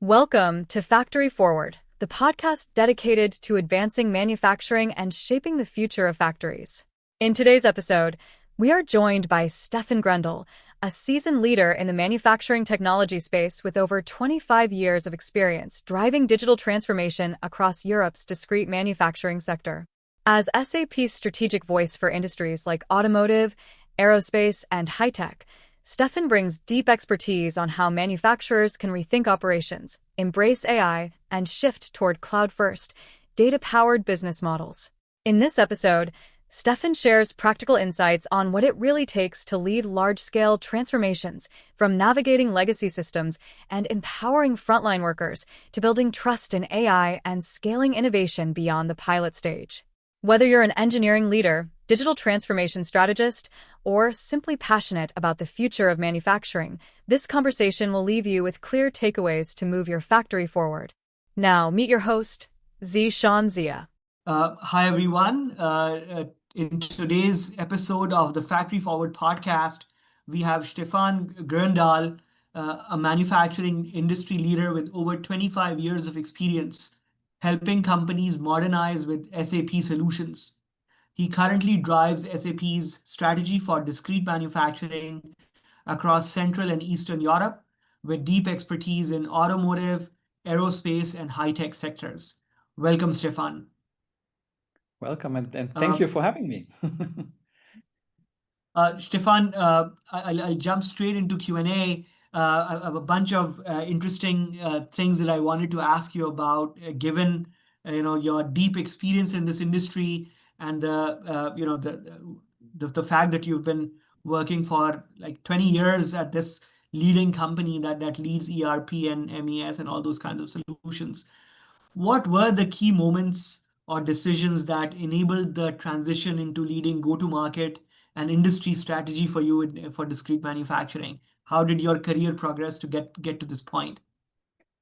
Welcome to Factory Forward, the podcast dedicated to advancing manufacturing and shaping the future of factories. In today's episode, we are joined by Stefan Groendahl, a seasoned leader in the manufacturing technology space with over 25 years of experience driving digital transformation across Europe's discrete manufacturing sector. As SAP's strategic voice for industries like automotive, aerospace, and high-tech, Stefan brings deep expertise on how manufacturers can rethink operations, embrace AI, and shift toward cloud-first, data-powered business models. In this episode, Stefan shares practical insights on what it really takes to lead large-scale transformations, from navigating legacy systems and empowering frontline workers to building trust in AI and scaling innovation beyond the pilot stage. Whether you're an engineering leader, digital transformation strategist, or simply passionate about the future of manufacturing, this conversation will leave you with clear takeaways to move your factory forward. Now, meet your host, Zishan Zia. Hi, everyone. In today's episode of the Factory Forward podcast, we have Stefan Groendahl, a manufacturing industry leader with over 25 years of experience helping companies modernize with SAP solutions. He currently drives SAP's strategy for discrete manufacturing across Central and Eastern Europe with deep expertise in automotive, aerospace, and high-tech sectors. Welcome, Stefan. Welcome, and thank you for having me. Stefan, I'll jump straight into Q&A. I have a bunch of interesting things that I wanted to ask you about, given your deep experience in this industry and the fact that you've been working for like 20 years at this leading company that leads ERP and MES and all those kinds of solutions. What were the key moments or decisions that enabled the transition into leading go-to-market and industry strategy for you for discrete manufacturing? How did your career progress to get to this point?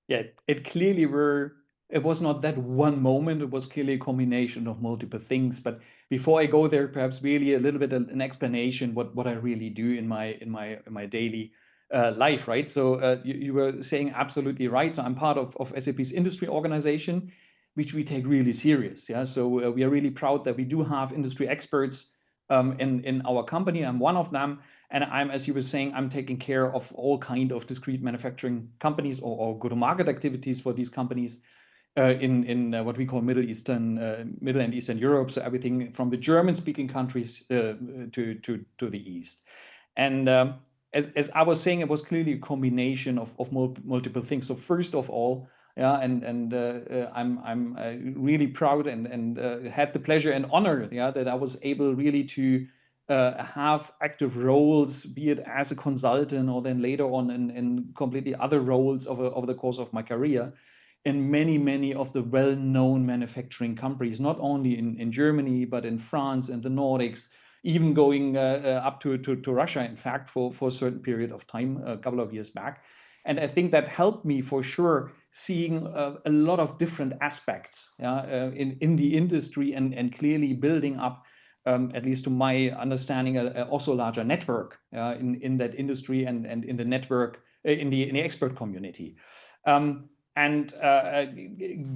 Yeah, it was not that one moment. It was clearly a combination of multiple things. But before I go there, perhaps really a little bit an explanation what I really do in my daily life, right? So you were saying absolutely right. So I'm part of SAP's industry organization, which we take really serious. Yeah, so we are really proud that we do have industry experts in our company. I'm one of them. And as you were saying, I'm taking care of all kind of discrete manufacturing companies or go-to-market activities for these companies in what we call Middle and Eastern Europe. So everything from the German-speaking countries to the East. And as I was saying, it was clearly a combination of multiple things. So first of all, yeah, and I'm really proud and had the pleasure and honor, yeah, that I was able really to have active roles, be it as a consultant or then later on in completely other roles over the course of my career in many of the well-known manufacturing companies, not only in Germany, but in France and the Nordics, even going up to Russia, in fact, for a certain period of time, a couple of years back. And I think that helped me for sure seeing a lot of different aspects in the industry and clearly building up, at least to my understanding, also a larger network in that industry and in the network, in the expert community.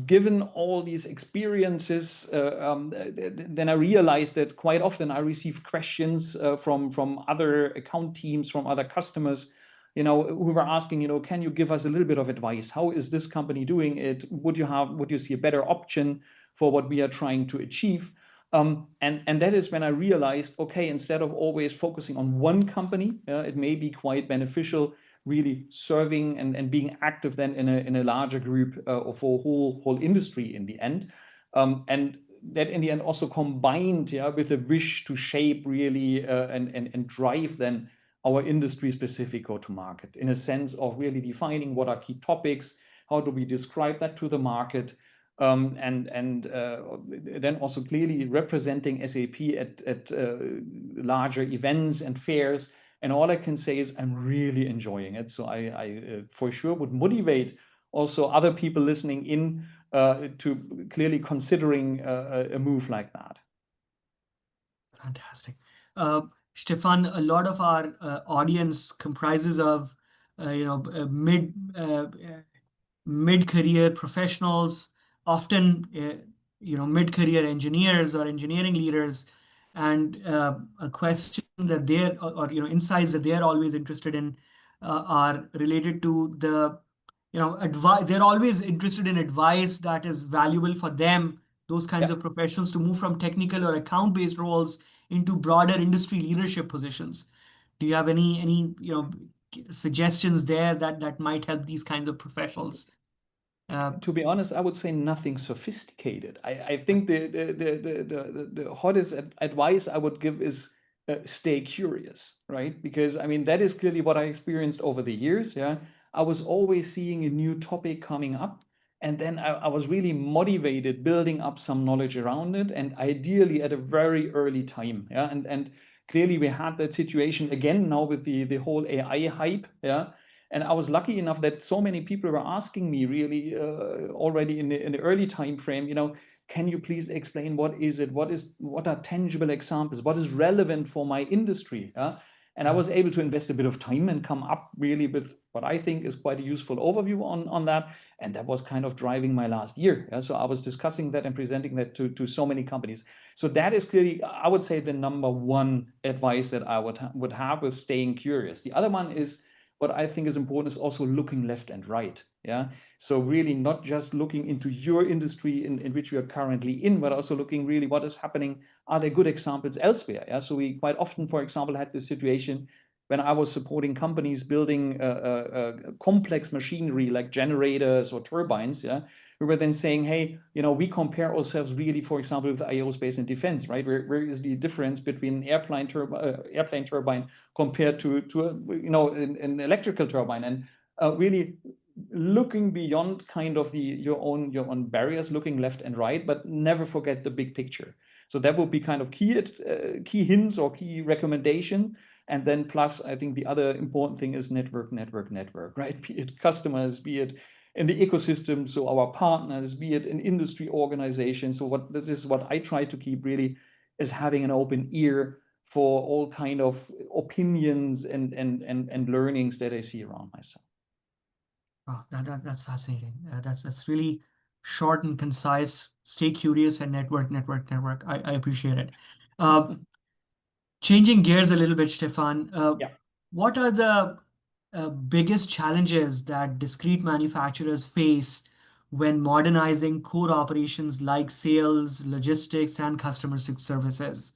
Given all these experiences, then I realized that quite often I receive questions from other account teams, from other customers, who were asking, can you give us a little bit of advice? How is this company doing it? Would you see a better option for what we are trying to achieve? And that is when I realized, okay, instead of always focusing on one company, it may be quite beneficial really serving and being active then in a larger group of a whole industry in the end. And that in the end also combined with a wish to shape really and drive then our industry specific go-to-market in a sense of really defining what are key topics, how do we describe that to the market, and then also clearly representing SAP at larger events and fairs. And all I can say is I'm really enjoying it. So I for sure would motivate also other people listening in to clearly considering a move like that. Fantastic. Stefan, a lot of our audience comprises of, mid-career professionals, often mid-career engineers or engineering leaders, and a question that they're or insights that they're always interested in are related to the advice. They're always interested in advice that is valuable for them, those kinds Yeah. of professionals, to move from technical or account-based roles into broader industry leadership positions. Do you have any suggestions there that might help these kinds of professionals? To be honest, I would say nothing sophisticated. I think the hottest advice I would give is stay curious, right? Because I mean that is clearly what I experienced over the years. Yeah, I was always seeing a new topic coming up, and then I was really motivated building up some knowledge around it, and ideally at a very early time. Yeah, and clearly we had that situation again now with the whole AI hype. Yeah, and I was lucky enough that so many people were asking me really already in the early time frame, can you please explain what is it? What are tangible examples? What is relevant for my industry? And I was able to invest a bit of time and come up really with what I think is quite a useful overview on that. And that was kind of driving my last year. Yeah? So I was discussing that and presenting that to so many companies. So that is clearly, I would say, the number one advice that I would have with staying curious. The other one is, what I think is important is also looking left and right. Yeah. So really not just looking into your industry in which you are currently in, but also looking really what is happening. Are there good examples elsewhere? Yeah. So we quite often, for example, had this situation when I was supporting companies building complex machinery like generators or turbines. Yeah. We were then saying, hey, we compare ourselves really, for example, with aerospace and defense, right? Where is the difference between airplane turbine compared to an electrical turbine, and really looking beyond kind of your own barriers, looking left and right, but never forget the big picture. So that would be kind of key hints or key recommendation. And then plus, I think the other important thing is network, right? Be it customers, be it in the ecosystem, so our partners, be it in industry organizations. So this is what I try to keep really, is having an open ear for all kind of opinions and learnings that I see around myself. Oh, that's fascinating. That's really short and concise. Stay curious and network. I appreciate it. Changing gears a little bit, Stefan. Yeah. What are the biggest challenges that discrete manufacturers face when modernizing core operations like sales, logistics, and customer services?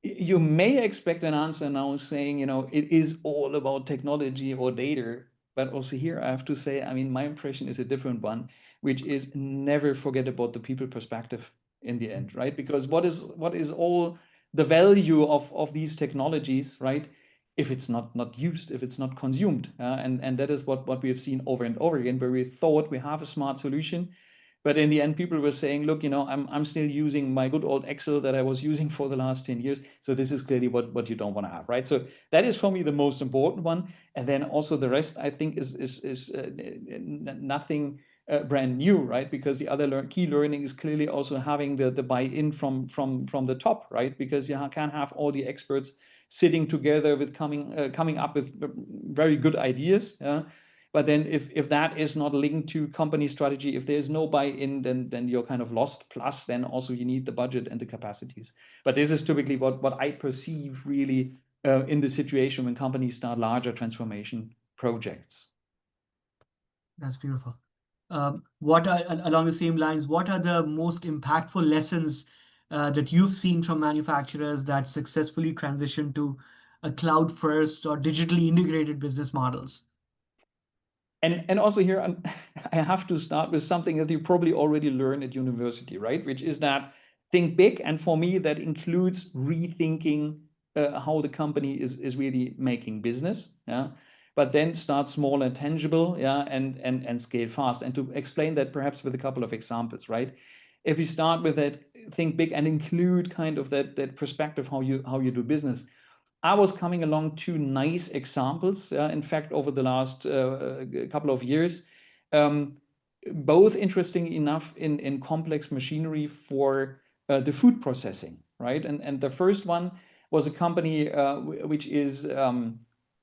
You may expect an answer now saying, it is all about technology or data. But also here, I have to say, I mean, my impression is a different one, which is never forget about the people perspective in the end, right? Because what is all the value of these technologies, right? If it's not used, if it's not consumed. And that is what we have seen over and over again, where we thought we have a smart solution, but in the end, people were saying, look, I'm still using my good old Excel that I was using for the last 10 years. So this is clearly what you don't want to have, right? So that is for me the most important one. And then also the rest, I think, is nothing brand new, right? Because the other key learning is clearly also having the buy-in from the top, right? Because you can't have all the experts sitting together with coming up with very good ideas. Yeah? But then if that is not linked to company strategy, if there's no buy-in, then you're kind of lost. Plus, then also you need the budget and the capacities. But this is typically what I perceive really in the situation when companies start larger transformation projects. That's beautiful. Along the same lines, what are the most impactful lessons that you've seen from manufacturers that successfully transition to a cloud-first or digitally integrated business models? And also here, I have to start with something that you probably already learned at university, right? Which is that think big. And for me, that includes rethinking how the company is really making business. Yeah. But then start small and tangible, yeah, and scale fast. And to explain that perhaps with a couple of examples, right? If we start with that, think big and include kind of that perspective how you do business. I was coming along two nice examples, in fact, over the last couple of years, both interesting enough in complex machinery for the food processing, right? And the first one was a company which is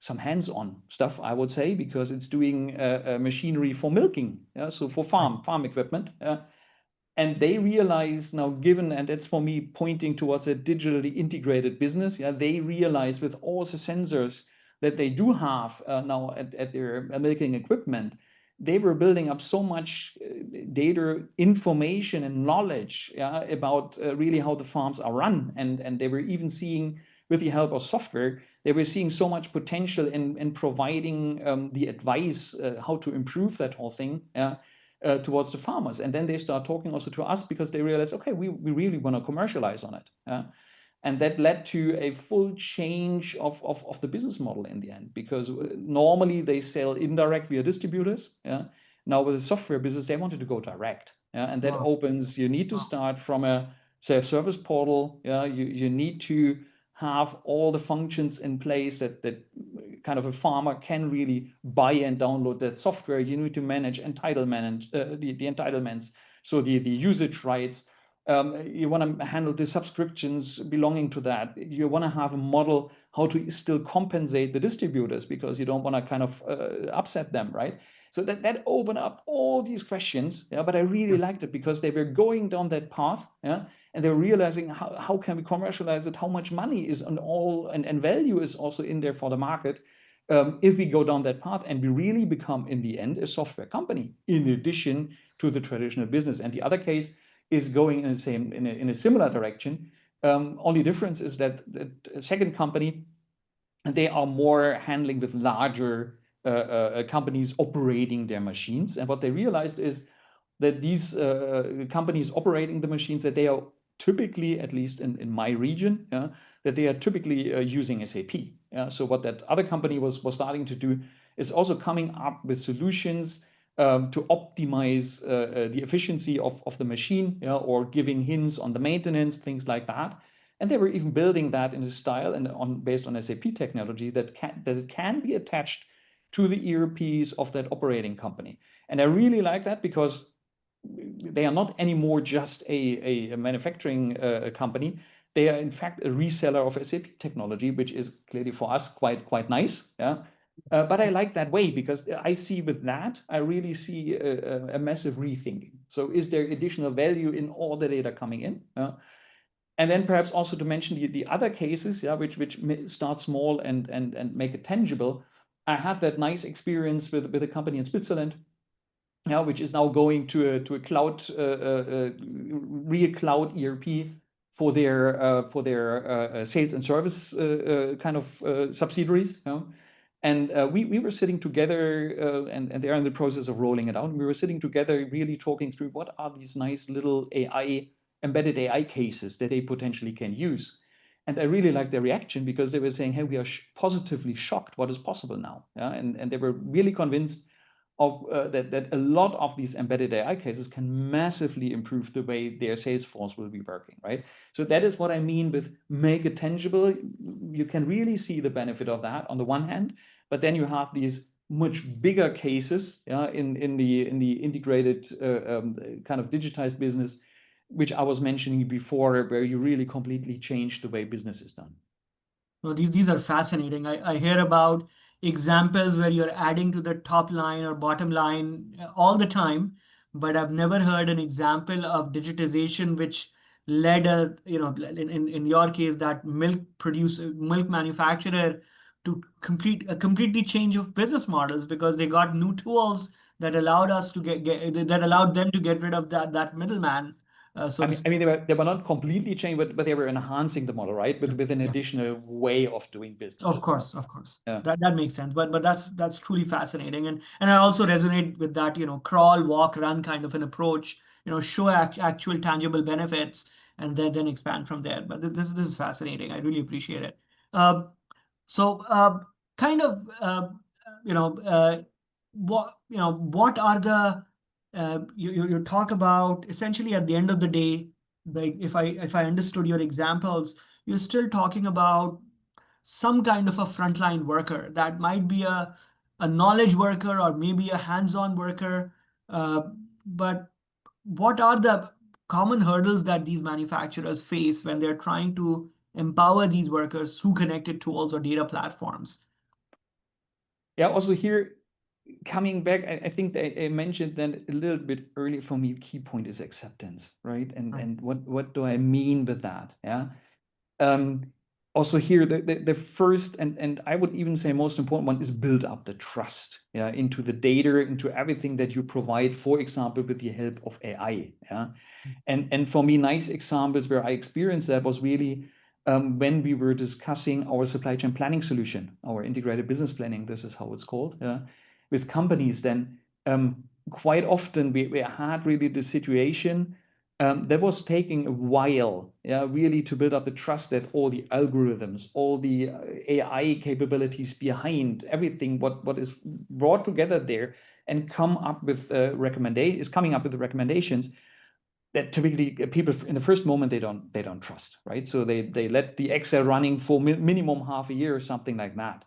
some hands-on stuff, I would say, because it's doing machinery for milking, so for farm equipment. And they realize now, given, and that's for me pointing towards a digitally integrated business, they realize with all the sensors that they do have now at their milking equipment, they were building up so much data, information, and knowledge about really how the farms are run. And they were even seeing, with the help of software, they were seeing so much potential in providing the advice how to improve that whole thing. Towards the farmers. And then they start talking also to us because they realize, okay, we really want to commercialize on it. And that led to a full change of the business model in the end, because normally they sell indirect via distributors. Now with the software business, they wanted to go direct. And that opens, you need to start from a self-service portal. You need to have all the functions in place that kind of a farmer can really buy and download that software. You need to manage the entitlements, so the usage rights. You want to handle the subscriptions belonging to that. You want to have a model how to still compensate the distributors, because you don't want to kind of upset them, right? So that opened up all these questions. But I really liked it because they were going down that path. And they're realizing how can we commercialize it, how much money is on all, and value is also in there for the market, if we go down that path and we really become, in the end, a software company in addition to the traditional business. And the other case is going in a similar direction. Only difference is that the second company, they are more handling with larger companies operating their machines. And what they realized is that these companies operating the machines, that they are typically, at least in my region, that they are typically using SAP. So what that other company was starting to do is also coming up with solutions to optimize the efficiency of the machine, or giving hints on the maintenance, things like that. And they were even building that in a style and based on SAP technology that it can be attached to the ERPs of that operating company. And I really like that, because they are not anymore just a manufacturing company. They are in fact a reseller of SAP technology, which is clearly for us quite nice. But I like that way, because I see with that, I really see a massive rethinking. So is there additional value in all the data coming in? And then perhaps also to mention the other cases, which start small and make it tangible. I had that nice experience with a company in Switzerland, which is now going to a cloud, real cloud ERP for their sales and service kind of subsidiaries. And we were sitting together, and they're in the process of rolling it out. We were sitting together, really talking through what are these nice little embedded AI cases that they potentially can use. And I really liked their reaction, because they were saying, hey, we are positively shocked what is possible now. And they were really convinced of that a lot of these embedded AI cases can massively improve the way their sales force will be working, right? So that is what I mean with make it tangible. You can really see the benefit of that on the one hand, but then you have these much bigger cases in the integrated kind of digitized business, which I was mentioning before, where you really completely change the way business is done. Well, these are fascinating. I hear about examples where you're adding to the top line or bottom line all the time, but I've never heard an example of digitization which led in your case, that milk manufacturer to a completely change of business models, because they got new tools that allowed us to that allowed them to get rid of that middleman. I mean, they were not completely changed, but they were enhancing the model, right? With an additional way of doing business. Of course. Yeah. That makes sense. But that's truly fascinating. And I also resonate with that, crawl, walk, run kind of an approach, show actual tangible benefits and then expand from there. But this is fascinating. I really appreciate it. What are the you talk about essentially at the end of the day, like if I understood your examples, you're still talking about some kind of a frontline worker that might be a knowledge worker or maybe a hands-on worker. But what are the common hurdles that these manufacturers face when they're trying to empower these workers through connected tools or data platforms? Yeah, also here, coming back, I think I mentioned that a little bit earlier. For me, the key point is acceptance, right? And what do I mean with that? Yeah. Um, Also here, the first and I would even say most important one is build up the trust, yeah, into the data, into everything that you provide, for example, with the help of AI. Yeah. And for me, nice examples where I experienced that was really when we were discussing our supply chain planning solution, our integrated business planning, this is how it's called, with companies. Then quite often we had really the situation that was taking a while, yeah, really to build up the trust that all the algorithms, all the AI capabilities behind everything, what is brought together there and come up with coming up with the recommendations that typically people in the first moment they don't trust, right? So they let the Excel running for minimum half a year or something like that.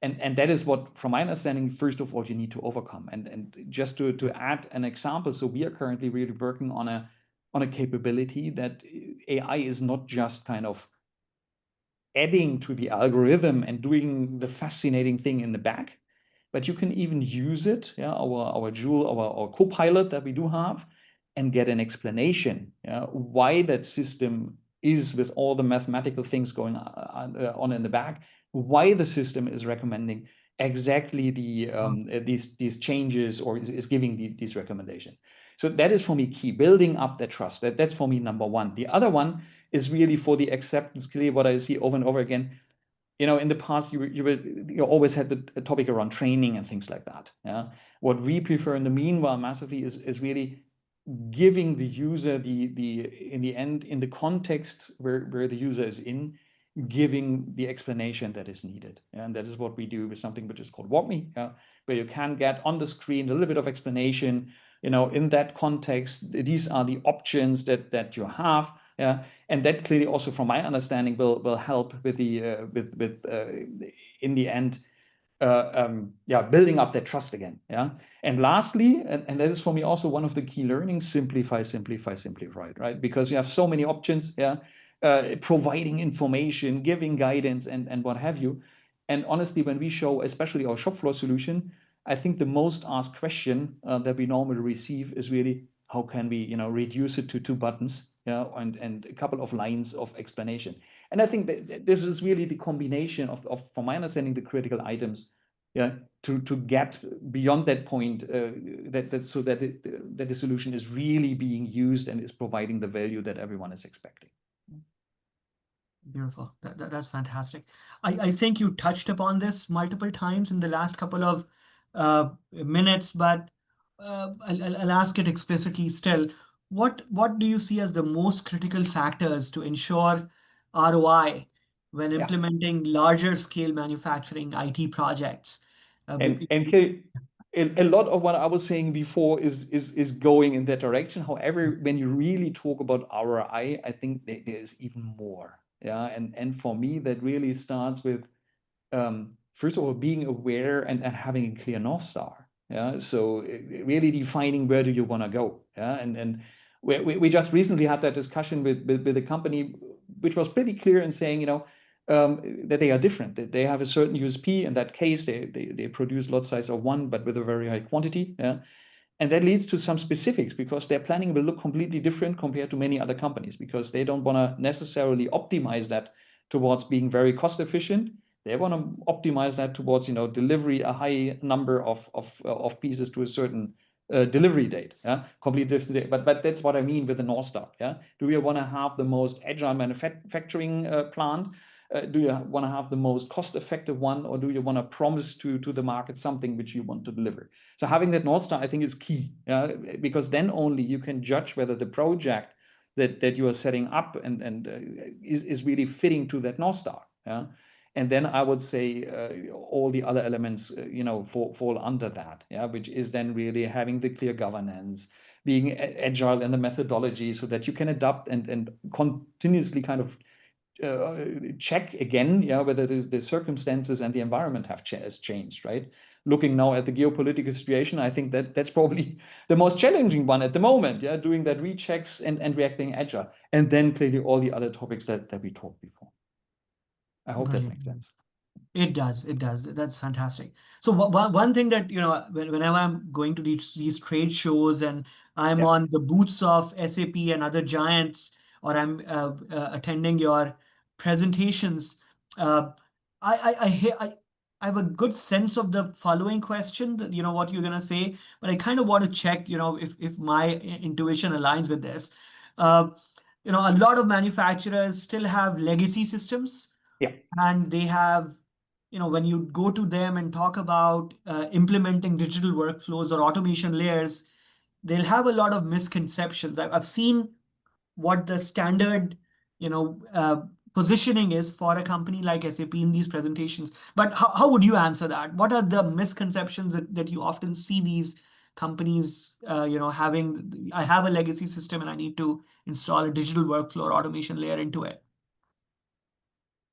And that is what, from my understanding, first of all, you need to overcome. And just to add an example, so we are currently really working on a capability that AI is not just kind of adding to the algorithm and doing the fascinating thing in the back, but you can even use it, yeah, our Joule, our co-pilot that we do have, and get an explanation, yeah, why that system is, with all the mathematical things going on in the back, why the system is recommending exactly these changes, or is giving these recommendations. So that is for me key, building up that trust. That's for me number one. The other one is really for the acceptance. Clearly, what I see over and over again, in the past, you always had the topic around training and things like that. Yeah. What we prefer in the meanwhile massively is really giving the user in the end, in the context where the user is in, giving the explanation that is needed. And that is what we do with something which is called WalkMe, where you can get on the screen a little bit of explanation, in that context, these are the options that you have. Yeah. And that clearly also, from my understanding, will help with in the end, building up that trust again. Yeah. And lastly, and that is for me also one of the key learnings: simplify, right? Because you have so many options, yeah, providing information, giving guidance, and what have you. And honestly, when we show, especially our shop floor solution, I think the most asked question that we normally receive is really, how can we, reduce it to 2 buttons, yeah, and a couple of lines of explanation. And I think that this is really the combination of, from my understanding, the critical items, yeah, to get beyond that point, so that the solution is really being used and is providing the value that everyone is expecting. Beautiful. That's fantastic. I think you touched upon this multiple times in the last couple of minutes, but I'll ask it explicitly still. What do you see as the most critical factors to ensure ROI when Yeah. implementing larger scale manufacturing IT projects? And a lot of what I was saying before is going in that direction. However, when you really talk about ROI, I think there is even more. Yeah. And for me, that really starts with, first of all, being aware and having a clear North Star. Yeah. So really defining where do you want to go. Yeah. And we just recently had that discussion with a company which was pretty clear in saying, that they are different, that they have a certain USP. In that case, they produce lot size of 1, but with a very high quantity. Yeah. And that leads to some specifics, because their planning will look completely different compared to many other companies, because they don't want to necessarily optimize that towards being very cost efficient. They want to optimize that towards, delivery a high number of pieces to a certain delivery date. Yeah, completely different. But that's what I mean with the North Star. Yeah, do you want to have the most agile manufacturing plant? Do you want to have the most cost-effective one, or do you want to promise to the market something which you want to deliver? So having that North Star, I think, is key, because then only you can judge whether the project that you are setting up and is really fitting to that North Star. Yeah? And then I would say all the other elements, fall under that, yeah, which is then really having the clear governance, being agile in the methodology, so that you can adapt and continuously kind of check again, yeah, whether the circumstances and the environment has changed, right? Looking now at the geopolitical situation, I think that's probably the most challenging one at the moment, yeah, doing that rechecks and reacting agile, and then clearly all the other topics that we talked before. I hope that makes sense. It does. It does. That's fantastic. So one thing that, whenever I'm going to these trade shows and I'm Yeah. on the booths of SAP and other giants, or I'm attending your presentations, uh, I have a good sense of the following question, that, what you're going to say, but I kind of want to check, if my intuition aligns with this. Uh, a lot of manufacturers still have legacy systems, Yeah. and they have, when you go to them and talk about implementing digital workflows or automation layers, they'll have a lot of misconceptions. I've seen what the standard, you know, uh, positioning is for a company like SAP in these presentations. But how would you answer that? What are the misconceptions that you often see these companies, having? I have a legacy system and I need to install a digital workflow or automation layer into it.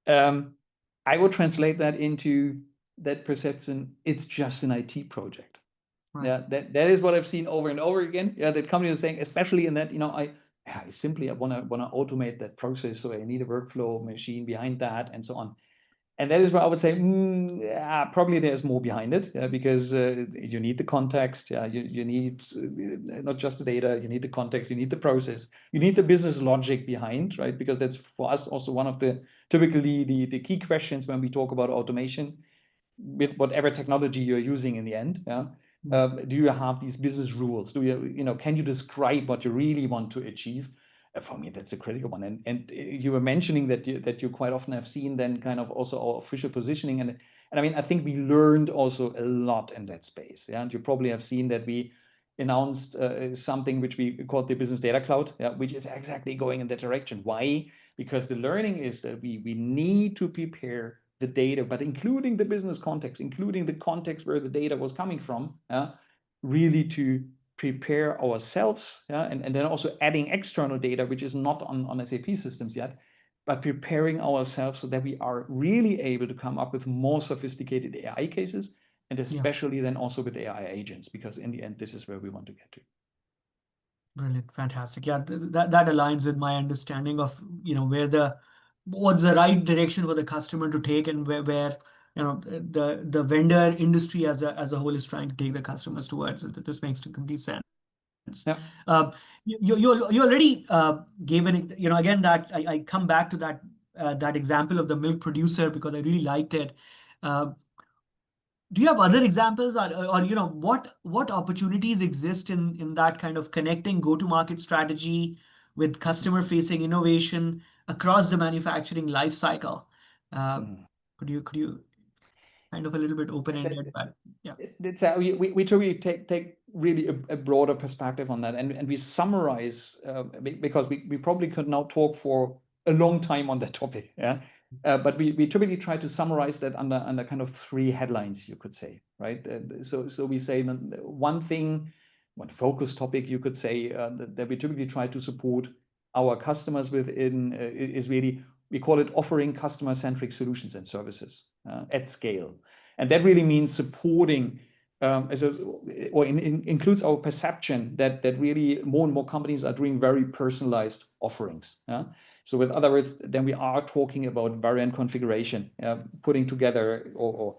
I would translate that into that perception. It's just an IT project. Right. Yeah, that is what I've seen over and over again. Yeah, that company is saying, especially in that, I simply want to automate that process, so I need a workflow machine behind that, and so on. And that is where I would say, yeah, probably there's more behind it, because you need the context. Yeah, you need not just the data, you need the context, you need the process, you need the business logic behind, right? Because that's for us also one of the typically the key questions when we talk about automation with whatever technology you're using in the end. Yeah. Do you have these business rules? Do you, can you describe what you really want to achieve? For me, that's a critical one. And you were mentioning that you quite often have seen then kind of also our official positioning. And I mean, I think we learned also a lot in that space. Yeah. And you probably have seen that we announced something which we called the Business Data Cloud, yeah, which is exactly going in that direction. Why? Because the learning is that we need to prepare the data, but including the business context, including the context where the data was coming from, really to prepare ourselves, and then also adding external data, which is not on SAP systems yet, but preparing ourselves so that we are really able to come up with more sophisticated AI cases, and especially then also with AI agents, because in the end, this is where we want to get to. Brilliant, fantastic. Yeah, that aligns with my understanding of, what's the right direction for the customer to take, and where the vendor industry as a whole is trying to take the customers towards. This makes complete sense. Yeah. You already gave an, again, that I come back to that example of the milk producer because I really liked it. Do you have other examples, or what opportunities exist in that kind of connecting go-to-market strategy with customer-facing innovation across the manufacturing life cycle? Could you kind of a little bit open-ended, but yeah. It's we truly take really a broader perspective on that, and we summarize because we probably could now talk for a long time on that topic, yeah. But we typically try to summarize that under kind of three headlines, you could say, right? So we say one focus topic, you could say, that we typically try to support our customers within is really, we call it offering customer-centric solutions and services at scale. And that really means supporting, includes our perception that really more and more companies are doing very personalized offerings. Yeah? So with other words, then we are talking about variant configuration, putting together or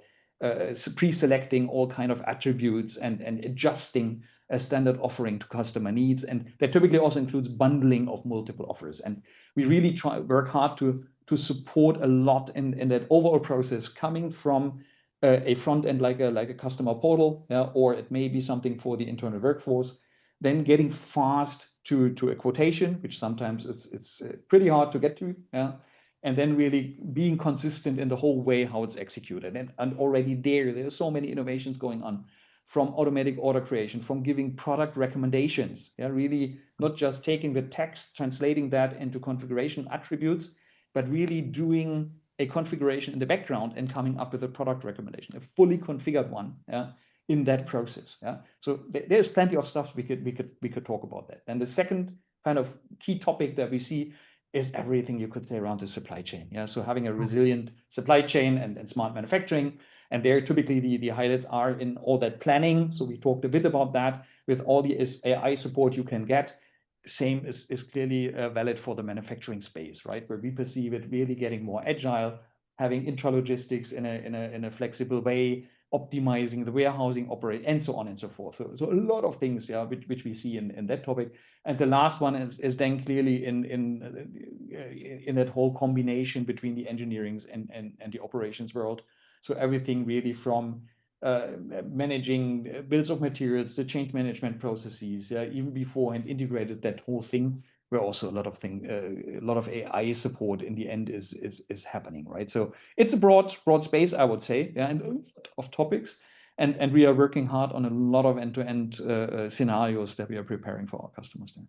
pre-selecting all kind of attributes and adjusting a standard offering to customer needs. And that typically also includes bundling of multiple offers. And we really work hard to support a lot in that overall process, coming from a front end like a customer portal, or it may be something for the internal workforce, then getting fast to a quotation, which sometimes it's pretty hard to get to, and then really being consistent in the whole way how it's executed. And already there are so many innovations going on, from automatic order creation, from giving product recommendations, really not just taking the text, translating that into configuration attributes, but really doing a configuration in the background and coming up with a product recommendation, a fully configured one, in that process. So there's plenty of stuff we could talk about that. And the second kind of key topic that we see is everything you could say around the supply chain. So having a resilient supply chain and smart manufacturing. And there typically the highlights are in all that planning. So we talked a bit about that with all the AI support you can get. Same is clearly valid for the manufacturing space, right? Where we perceive it really getting more agile, having intralogistics in a flexible way, optimizing the warehousing operate, and so on and so forth. So a lot of things, yeah, which we see in that topic. And the last one is then clearly in that whole combination between the engineering and the operations world. So everything really from managing bills of materials, the change management processes, even before and integrated that whole thing, where also a lot of AI support in the end is happening, right? So it's a broad space, I would say, yeah, and a lot of topics, and we are working hard on a lot of end-to-end scenarios that we are preparing for our customers there.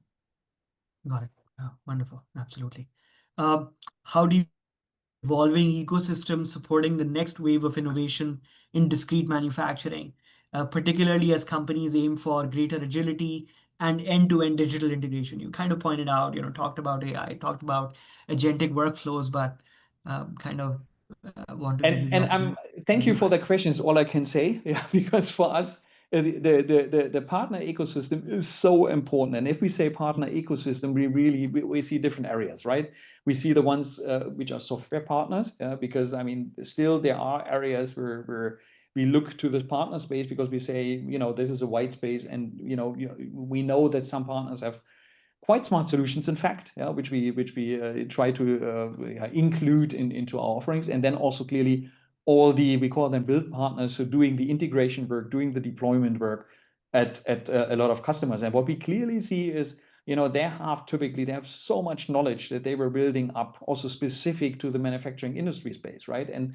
Got it. Wonderful. Absolutely. How do you evolving ecosystem supporting the next wave of innovation in discrete manufacturing, particularly as companies aim for greater agility and end-to-end digital integration? You kind of pointed out, talked about AI, talked about agentic workflows, but kind of wanted to give you the opportunity. Thank you for the questions. All I can say, yeah, because for us, the partner ecosystem is so important. And if we say partner ecosystem, we see different areas, right? We see the ones which are software partners, because I mean, still there are areas where we look to the partner space because we say, this is a white space, and we know that some partners have quite smart solutions, in fact, yeah, which we try to include into our offerings, and then also clearly all we call them build partners, so doing the integration work, doing the deployment work at a lot of customers. And what we clearly see is, they have so much knowledge that they were building up, also specific to the manufacturing industry space, right? And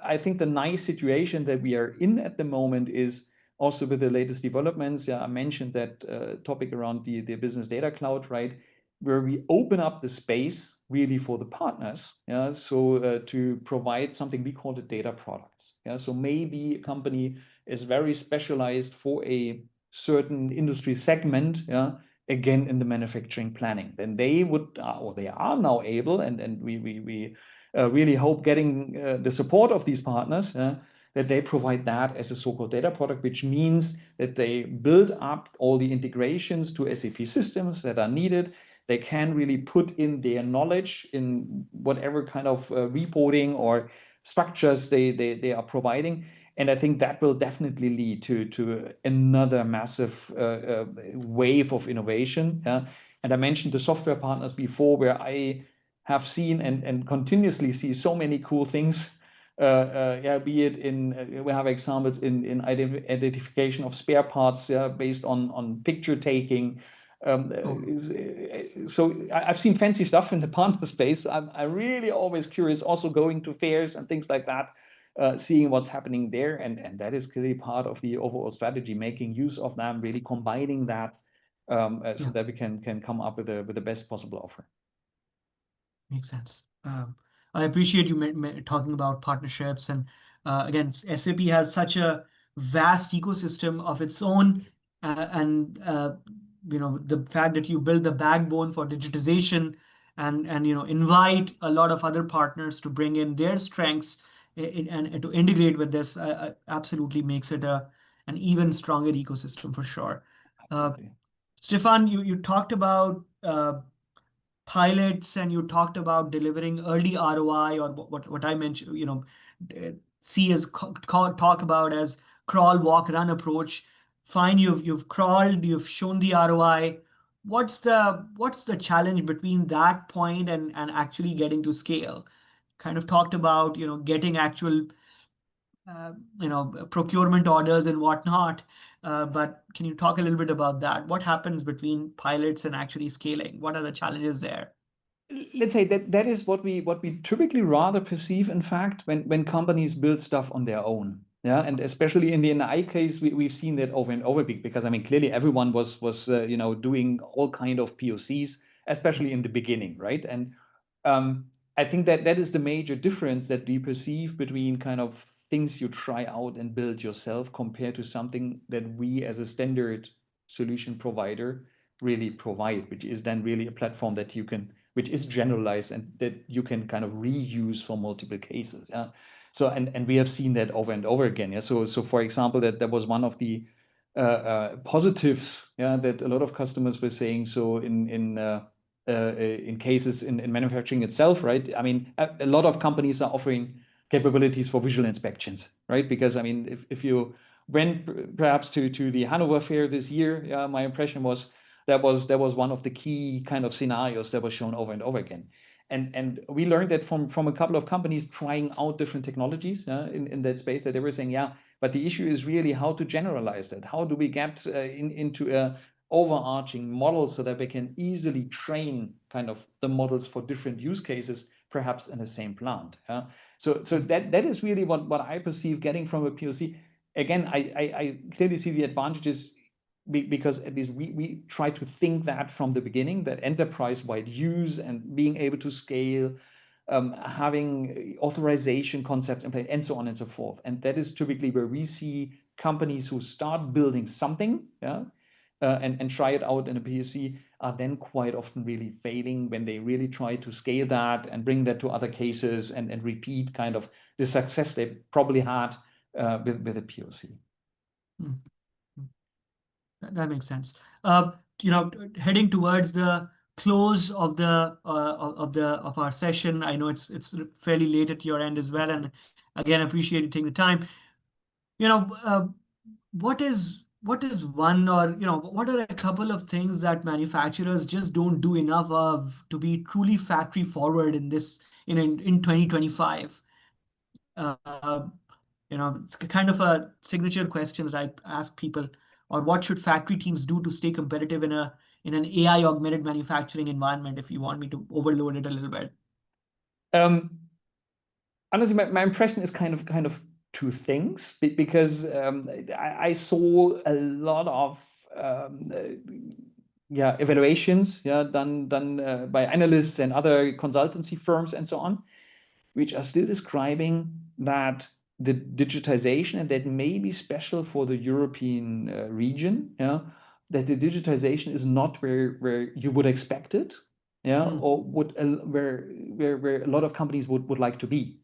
I think the nice situation that we are in at the moment is also with the latest developments. Yeah, I mentioned that topic around the business data cloud, right? Where we open up the space really for the partners, yeah. So to provide something we call the data products, yeah. So maybe a company is very specialized for a certain industry segment, yeah. Again, in the manufacturing planning, then they would or they are now able, and we really hope getting the support of these partners, that they provide that as a so-called data product, which means that they build up all the integrations to SAP systems that are needed. They can really put in their knowledge in whatever kind of reporting or structures they are providing. And I think that will definitely lead to another massive wave of innovation. Yeah? And I mentioned the software partners before, where I have seen and continuously see so many cool things. Be it we have examples in identification of spare parts, based on picture taking. So I've seen fancy stuff in the partner space. I'm really always curious, also going to fairs and things like that, seeing what's happening there, and that is clearly part of the overall strategy, making use of them, really combining that, so that we can come up with the best possible offer. Makes sense. I appreciate you talking about partnerships, and again, SAP has such a vast ecosystem of its own, and the fact that you build the backbone for digitization and invite a lot of other partners to bring in their strengths and to integrate with this absolutely makes it an even stronger ecosystem for sure. Stefan, you talked about pilots, and you talked about delivering early ROI, or what I mentioned, see as talk about as crawl, walk, run approach. Fine, you've crawled, you've shown the ROI. What's the challenge between that point and actually getting to scale? Kind of talked about getting actual procurement orders and whatnot. But can you talk a little bit about that? What happens between pilots and actually scaling? What are the challenges there? Let's say that is what we typically rather perceive, in fact, when companies build stuff on their own. Yeah, and especially in the NI case, we've seen that over and over, because I mean, clearly everyone was doing all kind of POCs, especially in the beginning, right? And I think that is the major difference that we perceive between kind of things you try out and build yourself, compared to something that we as a standard solution provider really provide, which is then really a platform which is generalized and that you can kind of reuse for multiple cases. Yeah. So and we have seen that over and over again. Yeah. So for example, that was one of the positives, yeah, that a lot of customers were saying. So in in cases in manufacturing itself, right? I mean, a lot of companies are offering capabilities for visual inspections, right? Because I mean, if you went perhaps to the Hanover Fair this year, my impression was that was one of the key kind of scenarios that was shown over and over again. And we learned that from a couple of companies trying out different technologies in that space, that they were saying, yeah, but the issue is really how to generalize that. How do we get into a overarching model so that we can easily train kind of the models for different use cases, perhaps in the same plant. So that is really what I perceive getting from a POC. Again, I clearly see the advantages because at least we try to think that from the beginning, that enterprise-wide use and being able to scale, having authorization concepts in place, and so on and so forth. And that is typically where we see companies who start building something, and try it out in a POC are then quite often really failing when they really try to scale that and bring that to other cases and repeat kind of the success they probably had with a POC. That makes sense. Heading towards the close of our session, I know it's fairly late at your end as well, and again, appreciate you taking the time. What is one, or what are a couple of things that manufacturers just don't do enough of to be truly factory forward in 2025? It's kind of a signature question that I ask people, or what should factory teams do to stay competitive in an AI augmented manufacturing environment, if you want me to overload it a little bit? Honestly, my impression is kind of two things, because I saw a lot of evaluations done by analysts and other consultancy firms and so on, which are still describing that the digitization, and that may be special for the European region, that the digitization is not where you would expect it, or where a lot of companies would like to be,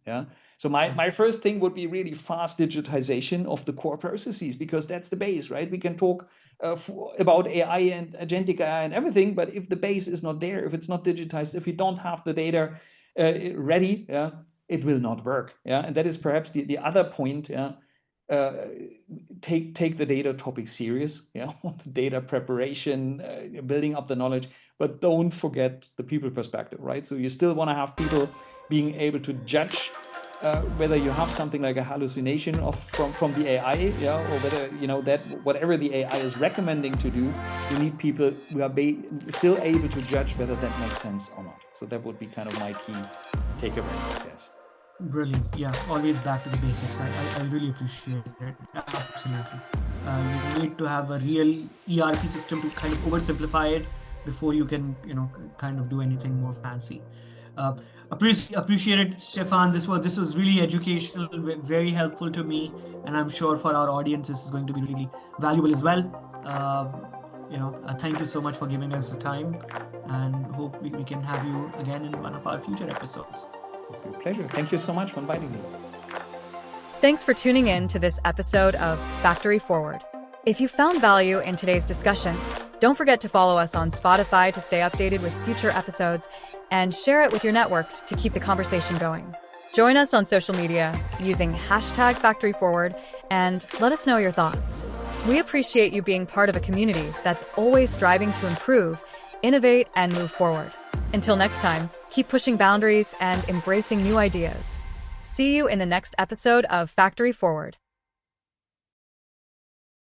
So my first thing would be really fast digitization of the core processes, because that's the base, right? We can talk about AI and agentic AI and everything, but if the base is not there, if it's not digitized, if we don't have the data ready, it will not work. And that is perhaps the other point. Take the data topic serious. The data preparation, building up the knowledge, but don't forget the people perspective, right? So you still want to have people being able to judge whether you have something like a hallucination from the AI, or whether that whatever the AI is recommending to do, you need people who are still able to judge whether that makes sense or not. So that would be kind of my key takeaway, I guess. Brilliant. Yeah, always back to the basics. I really appreciate it. Absolutely. You need to have a real ERP system to kind of oversimplify it before you can, kind of do anything more fancy. Appreciate it, Stefan. This was really educational, very helpful to me, and I'm sure for our audience this is going to be really valuable as well. Thank you so much for giving us the time, and hope we can have you again in one of our future episodes. With pleasure. Thank you so much for inviting me. Thanks for tuning in to this episode of Factory Forward. If you found value in today's discussion, don't forget to follow us on Spotify to stay updated with future episodes, and share it with your network to keep the conversation going. Join us on social media using #FactoryForward and let us know your thoughts. We appreciate you being part of a community that's always striving to improve, innovate, and move forward. Until next time, keep pushing boundaries and embracing new ideas. See you in the next episode of Factory Forward.